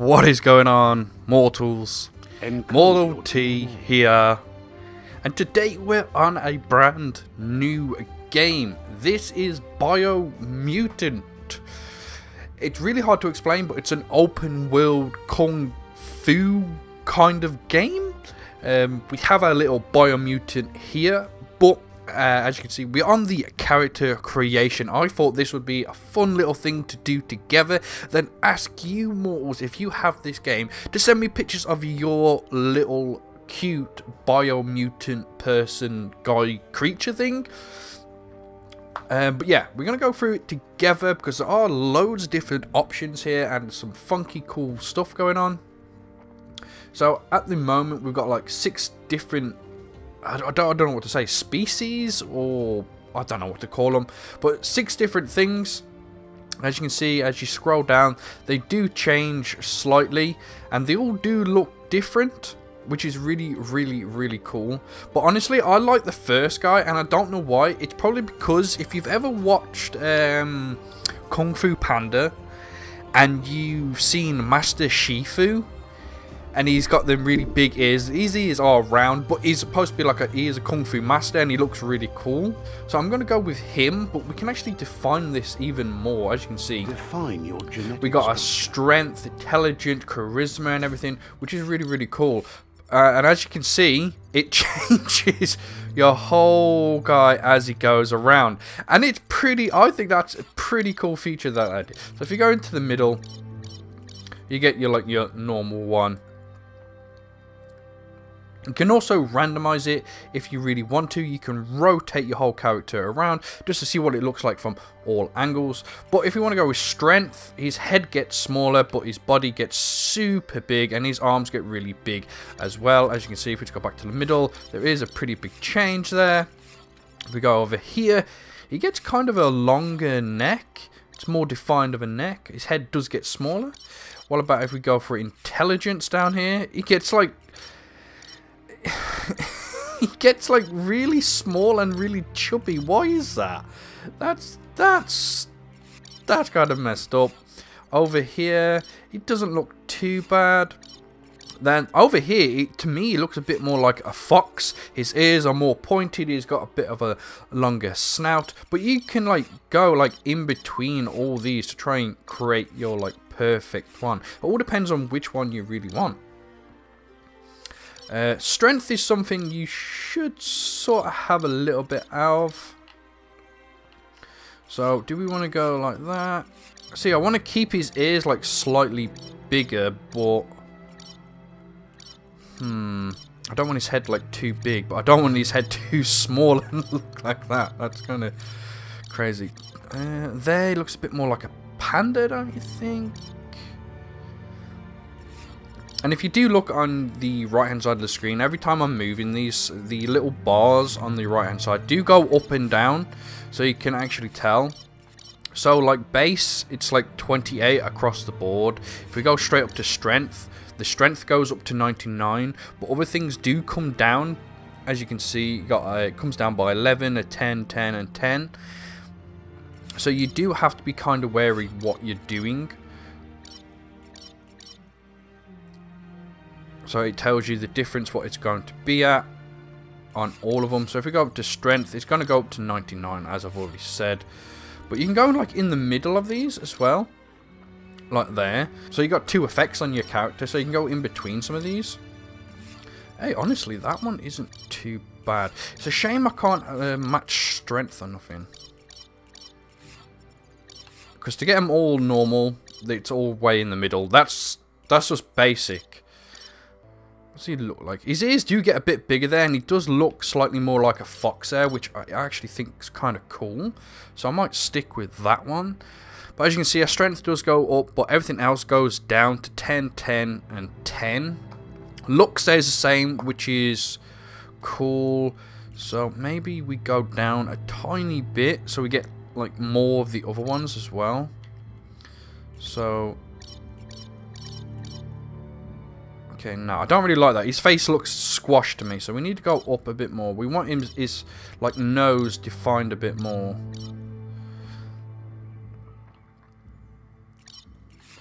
What is going on, mortals? Mortal T here, and today we're on a brand new game. This is Biomutant. It's really hard to explain, but it's an open world kung fu kind of game. We have our little Biomutant here, but as you can see, we're on the character creation. I thought this would be a fun little thing to do together. Then ask you mortals, if you have this game, to send me pictures of your little cute Biomutant person, guy, creature thing. But yeah, we're going to go through it together because there are loads of different options here and some funky cool stuff going on. So at the moment we've got like 6 different, I don't know what to say, species, or I don't know what to call them, but 6 different things. As you can see, as you scroll down, they do change slightly and they all do look different, which is really cool. But honestly, I like the first guy, and I don't know why. It's probably because if you've ever watched Kung Fu Panda and you've seen Master Shifu, and he's got them really big ears. His ears are round, but he's supposed to be like he is a Kung Fu master, and he looks really cool. So I'm going to go with him, but we can actually define this even more. As you can see, define your genetic we got a strength, intelligence, charisma, and everything, which is really cool. And as you can see, it changes your whole guy as he goes around, and it's pretty. I think that's a pretty cool feature that I did. So if you go into the middle, you get your normal one. You can also randomize it if you really want to. You can rotate your whole character around just to see what it looks like from all angles. But if you want to go with strength, his head gets smaller, but his body gets super big, and his arms get really big as well. As you can see, if we just go back to the middle, there is a pretty big change there. If we go over here, he gets kind of a longer neck. It's more defined of a neck. His head does get smaller. What about if we go for intelligence down here? He gets like... he gets like really small and really chubby. Why is that? That's kind of messed up. Over here, it doesn't look too bad. Then over here, to me, he looks a bit more like a fox. His ears are more pointed. He's got a bit of a longer snout. But you can like go like in between all these to try and create your like perfect one. It all depends on which one you really want. Strength is something you should sort of have a little bit of. So do we want to go like that? See, I want to keep his ears like slightly bigger, but I don't want his head like too big, but I don't want his head too small and look like that. That's kind of crazy. There, he looks a bit more like a panda, don't you think? And if you do look on the right hand side of the screen, every time I'm moving these, the little bars on the right hand side do go up and down, so you can actually tell. So like base, it's like 28 across the board. If we go straight up to strength, the strength goes up to 99, but other things do come down. As you can see, you got it comes down by 11, a 10, 10, and 10. So you do have to be kind of wary what you're doing. So it tells you the difference, what it's going to be at on all of them. So if we go up to strength, it's going to go up to 99, as I've already said. But you can go like in the middle of these as well, like there. So you got 2 effects on your character, so you can go in between some of these. Hey, honestly, that one isn't too bad. It's a shame I can't match strength or nothing, because to get them all normal, it's all way in the middle. That's just basic. What's he look like? His ears do get a bit bigger there, and he does look slightly more like a fox there, which I actually think is kind of cool. So I might stick with that one. But as you can see, our strength does go up, but everything else goes down to 10, 10, and 10. Look stays the same, which is cool. So maybe we go down a tiny bit, so we get like more of the other ones as well. So... okay, no, I don't really like that. His face looks squashed to me, so we need to go up a bit more. We want his like nose defined a bit more.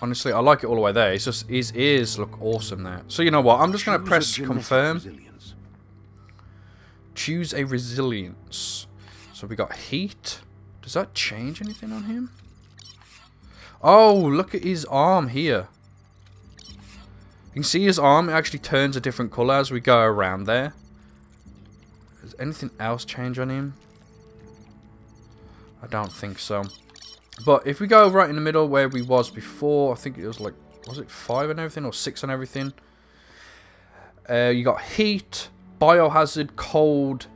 Honestly, I like it all the way there. It's just his ears look awesome there. So you know what? I'm just going to press confirm. Choose a resilience. So we got heat. Does that change anything on him? Oh, look at his arm here. You can see his arm actually turns a different colour as we go around there. Does anything else change on him? I don't think so. But if we go right in the middle where we was before, I think it was like, was it 5 and everything or 6 and everything? You got heat, biohazard, cold,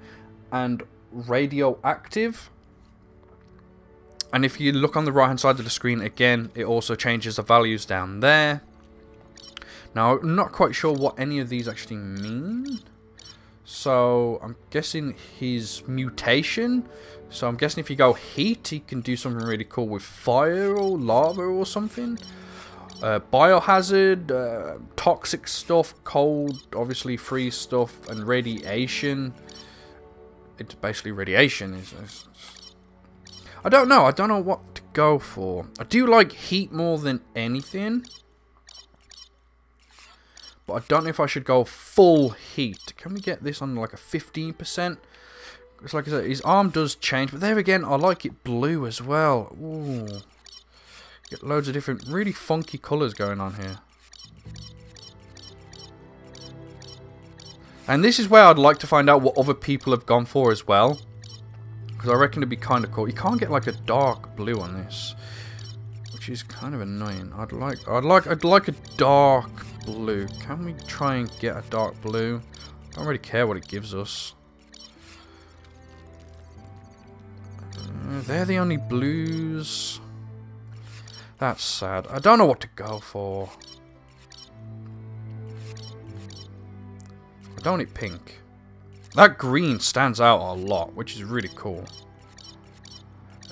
and radioactive. And if you look on the right hand side of the screen again, it also changes the values down there. Now, I'm not quite sure what any of these actually mean. So, I'm guessing his mutation. So, I'm guessing if you go heat, he can do something really cool with fire or lava or something. Biohazard, toxic stuff, cold, obviously freeze stuff, and radiation. It's basically radiation. I don't know. I don't know what to go for. I do like heat more than anything. But I don't know if I should go full heat. Can we get this on like a 15%? It's like I said, his arm does change. But there again, I like it blue as well. Ooh. Get loads of different, really funky colours going on here. And this is where I'd like to find out what other people have gone for as well. Because I reckon it'd be kind of cool. You can't get like a dark blue on this. Which is kind of annoying. I'd like a dark blue. Can we try and get a dark blue? I don't really care what it gives us. They're the only blues. That's sad. I don't know what to go for. I don't need pink. That green stands out a lot, which is really cool.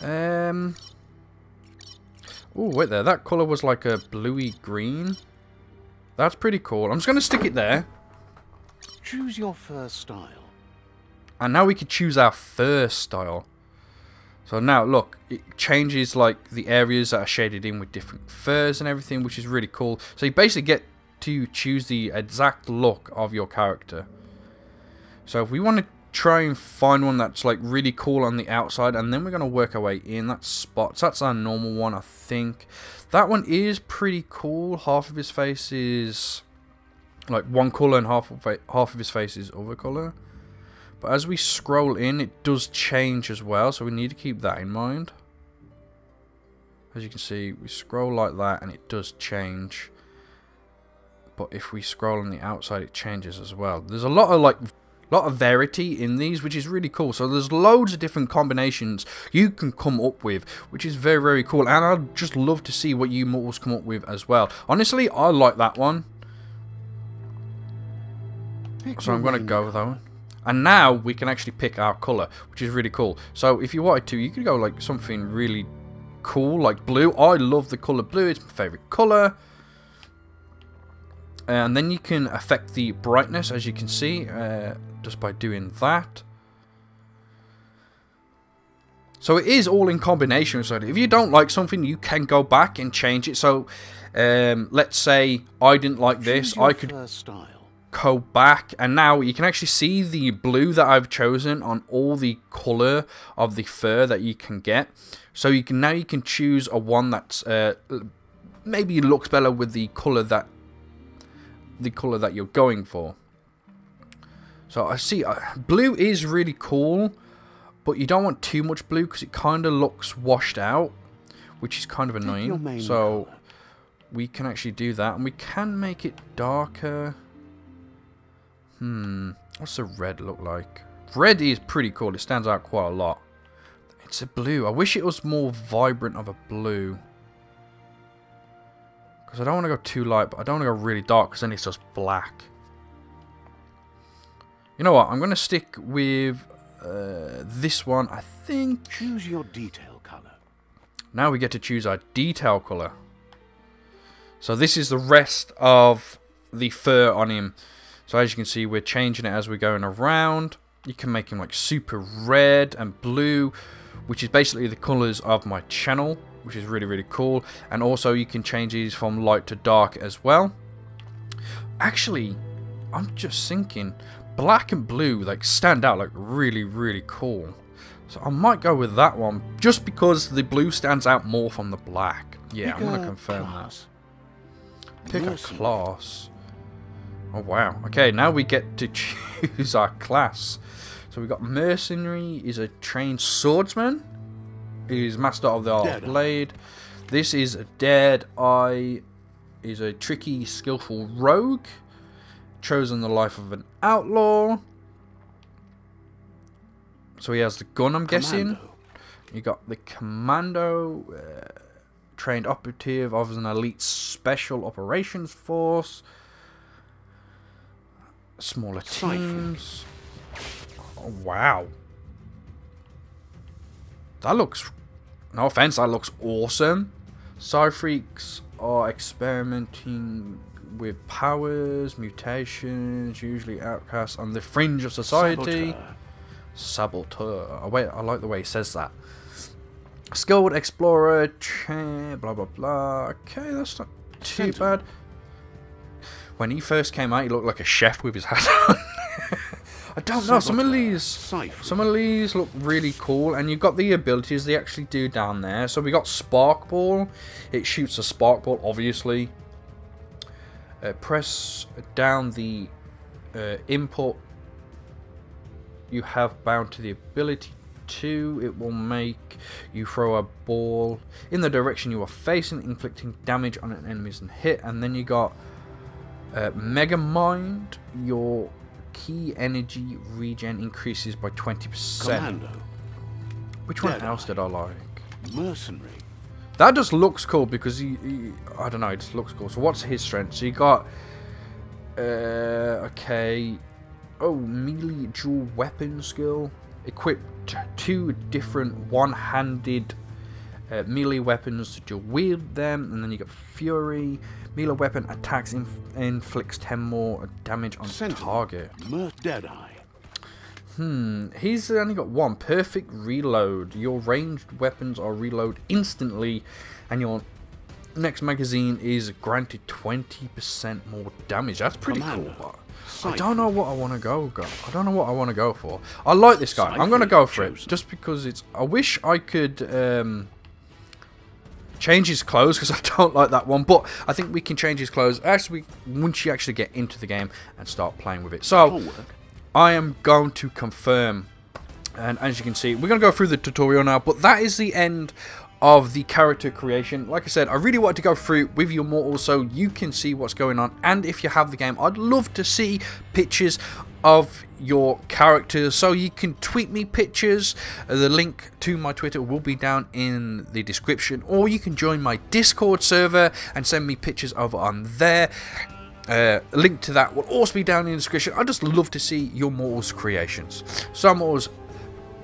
Oh, wait there. That colour was like a bluey green. That's pretty cool. I'm just going to stick it there. Choose your fur style. And now we can choose our fur style. So now, look, it changes like the areas that are shaded in with different furs and everything, which is really cool. So you basically get to choose the exact look of your character. So if we want to try and find one that's like really cool on the outside, and then we're going to work our way in. That's Spots. That's our normal one, I think. That one is pretty cool. Half of his face is like one colour and half of his face is other colour. But as we scroll in, it does change as well, so we need to keep that in mind. As you can see, we scroll like that and it does change. But if we scroll on the outside, it changes as well. There's a lot of variety in these, which is really cool. So there's loads of different combinations you can come up with, which is very, very cool. And I'd just love to see what you mortals come up with as well. Honestly, I like that one. So I'm going to go with that one. And now we can actually pick our colour, which is really cool. So if you wanted to, you could go like something really cool, like blue. I love the colour blue. It's my favourite colour. And then you can affect the brightness, as you can see, just by doing that. So it is all in combination. So if you don't like something, you can go back and change it. So let's say I didn't like this. I could go back, and now you can actually see the blue that I've chosen on all the colour of the fur that you can get. So you can choose a one that's maybe looks better with the colour that you're going for. So I see blue is really cool, but you don't want too much blue because it kind of looks washed out, which is kind of annoying. So we can actually do that, and we can make it darker. What's the red look like? Red is pretty cool. It stands out quite a lot. It's a blue. I wish it was more vibrant of a blue. Because I don't want to go too light, but I don't want to go really dark because then it's just black. You know what? I'm going to stick with this one, I think. Choose your detail color. Now we get to choose our detail color. So this is the rest of the fur on him. So as you can see, we're changing it as we're going around. You can make him like super red and blue, which is basically the colors of my channel. which is really, really cool. And also you can change these from light to dark as well. Actually, I'm just thinking black and blue like stand out like really, really cool. So I might go with that one just because the blue stands out more from the black. Yeah, I'm going to confirm that. Pick a class. Oh wow. Okay, now we get to choose our class. So we got Mercenary is a trained swordsman. He's master of the art blade. This is a Deadeye. Is a tricky, skillful rogue. Chosen the life of an outlaw. So he has the gun, I'm guessing. You got the Commando. Trained operative of an elite special operations force. Smaller teams. Oh, wow. That looks... No offense, that looks awesome. PSI-FREAKs are experimenting with powers, mutations, usually outcasts on the fringe of society. Saboteur. Oh, wait, I like the way he says that. Skilled explorer, blah blah blah. Okay, that's not too bad. When he first came out, he looked like a chef with his hat on. I don't know. Some of these look really cool, and you've got the abilities they actually do down there. So we got Spark Ball. It shoots a spark ball, obviously. Press down the input you have bound to the ability to. It will make you throw a ball in the direction you are facing, inflicting damage on an enemy's hit. And then you got Mega Mind. Your key energy regen increases by 20%. Commando. Which one else did I like? Mercenary. That just looks cool because he I don't know, it just looks cool. So what's his strength? So you got okay. Oh, melee dual weapon skill. Equipped 2 different one-handed melee weapons to dual wield them, and then you got Fury. Melee weapon attacks inflicts 10 more damage on target. Deadeye. He's only got 1 perfect reload. Your ranged weapons are reload instantly, and your next magazine is granted 20% more damage. That's pretty cool. But I don't know what I want to go. I don't know what I want to go for. I like this guy. I'm gonna go for it just because it's. I wish I could change his clothes because I don't like that one. But I think we can change his clothes actually once you actually get into the game and start playing with it. So I am going to confirm, and as you can see, we're gonna go through the tutorial now. But that is the end of the character creation. Like I said, I really wanted to go through with your mortals so you can see what's going on, and if you have the game, I'd love to see pictures of your characters, so you can tweet me pictures. The link to my Twitter will be down in the description, or you can join my Discord server and send me pictures over on there. Link to that will also be down in the description. I'd just love to see your mortals creations. So mortals,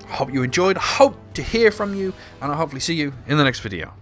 hope you enjoyed, hope to hear from you, and I'll hopefully see you in the next video.